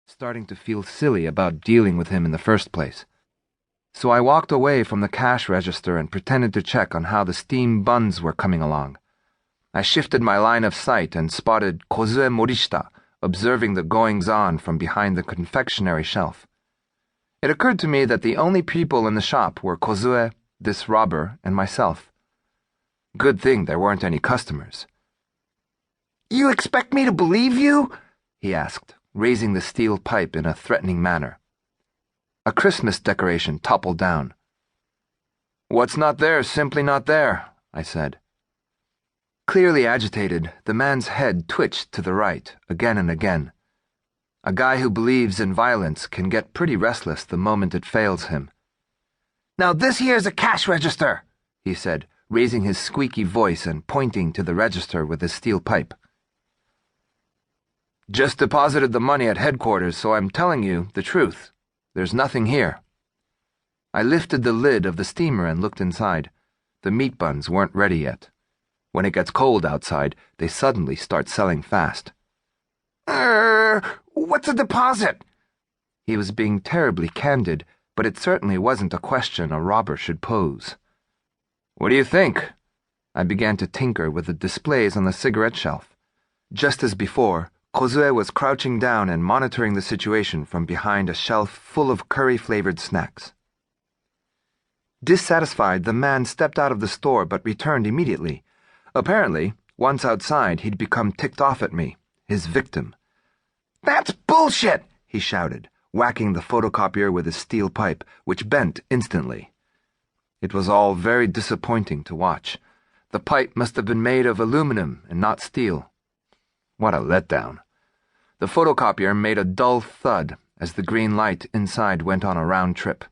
starting to feel silly about dealing with him in the first place. So I walked away from the cash register and pretended to check on how the steamed buns were coming along. I shifted my line of sight and spotted Kozue Morishita observing the goings-on from behind the confectionery shelf. It occurred to me that the only people in the shop were Kozue, this robber, and myself. Good thing there weren't any customers. "You expect me to believe you?" he asked, raising the steel pipe in a threatening manner. A Christmas decoration toppled down. "What's not there is simply not there," I said. Clearly agitated, the man's head twitched to the right, again and again. A guy who believes in violence can get pretty restless the moment it fails him. "Now this here's a cash register," he said, raising his squeaky voice and pointing to the register with his steel pipe. "Just deposited the money at headquarters, so I'm telling you the truth. There's nothing here." I lifted the lid of the steamer and looked inside. The meat buns weren't ready yet. When it gets cold outside, they suddenly start selling fast. What's a deposit?" He was being terribly candid, but it certainly wasn't a question a robber should pose. "What do you think?" I began to tinker with the displays on the cigarette shelf. Just as before, Kozue was crouching down and monitoring the situation from behind a shelf full of curry-flavored snacks. Dissatisfied, the man stepped out of the store but returned immediately. Apparently, once outside, he'd become ticked off at me, his victim. "That's bullshit!" he shouted, whacking the photocopier with his steel pipe, which bent instantly. It was all very disappointing to watch. The pipe must have been made of aluminum and not steel. What a letdown. The photocopier made a dull thud as the green light inside went on a round trip.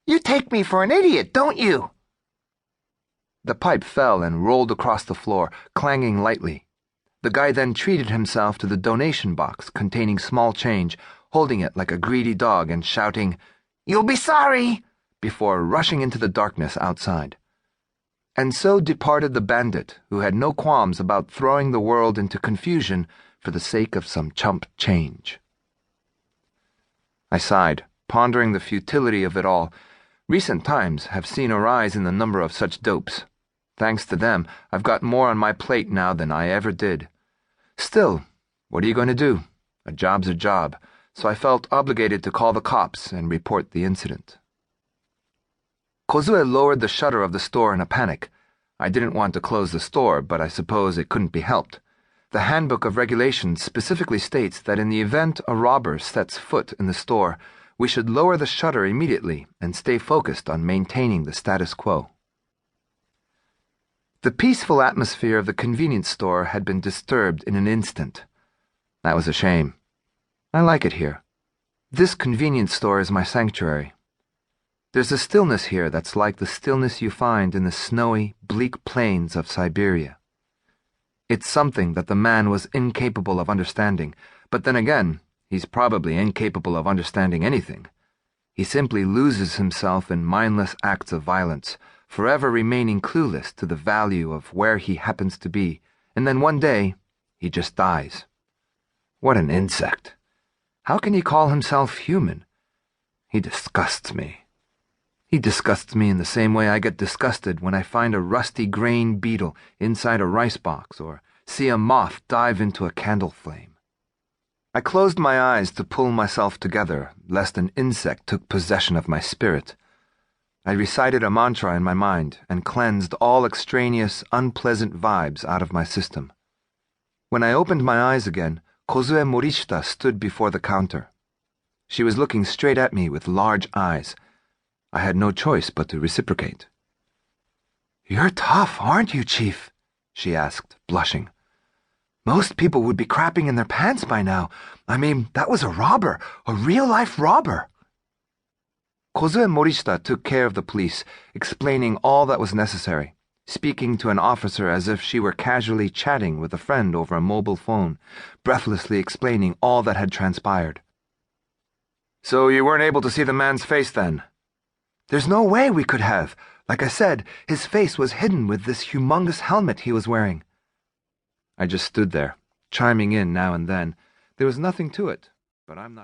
"You take me for an idiot, don't you?" The pipe fell and rolled across the floor, clanging lightly. The guy then treated himself to the donation box containing small change, holding it like a greedy dog and shouting, "You'll be sorry!" before rushing into the darkness outside. And so departed the bandit, who had no qualms about throwing the world into confusion for the sake of some chump change. I sighed, pondering the futility of it all. Recent times have seen a rise in the number of such dopes. Thanks to them, I've got more on my plate now than I ever did. Still, what are you going to do? A job's a job, so I felt obligated to call the cops and report the incident. Kozue lowered the shutter of the store in a panic. I didn't want to close the store, but I suppose it couldn't be helped. The Handbook of Regulations specifically states that in the event a robber sets foot in the store, we should lower the shutter immediately and stay focused on maintaining the status quo. The peaceful atmosphere of the convenience store had been disturbed in an instant. That was a shame. I like it here. This convenience store is my sanctuary. There's a stillness here that's like the stillness you find in the snowy, bleak plains of Siberia. It's something that the man was incapable of understanding, but then again, he's probably incapable of understanding anything. He simply loses himself in mindless acts of violence, forever remaining clueless to the value of where he happens to be, and then one day, he just dies. What an insect. How can he call himself human? He disgusts me. He disgusts me in the same way I get disgusted when I find a rusty grain beetle inside a rice box or see a moth dive into a candle flame. I closed my eyes to pull myself together, lest an insect took possession of my spirit. I recited a mantra in my mind and cleansed all extraneous, unpleasant vibes out of my system. When I opened my eyes again, Kozue Morishita stood before the counter. She was looking straight at me with large eyes. I had no choice but to reciprocate. "You're tough, aren't you, Chief?" she asked, blushing. "Most people would be crapping in their pants by now. I mean, that was a robber, a real-life robber." Kozue Morishita took care of the police, explaining all that was necessary, speaking to an officer as if she were casually chatting with a friend over a mobile phone, breathlessly explaining all that had transpired. "So you weren't able to see the man's face then?" "There's no way we could have. Like I said, his face was hidden with this humongous helmet he was wearing." I just stood there, chiming in now and then. There was nothing to it, but I'm not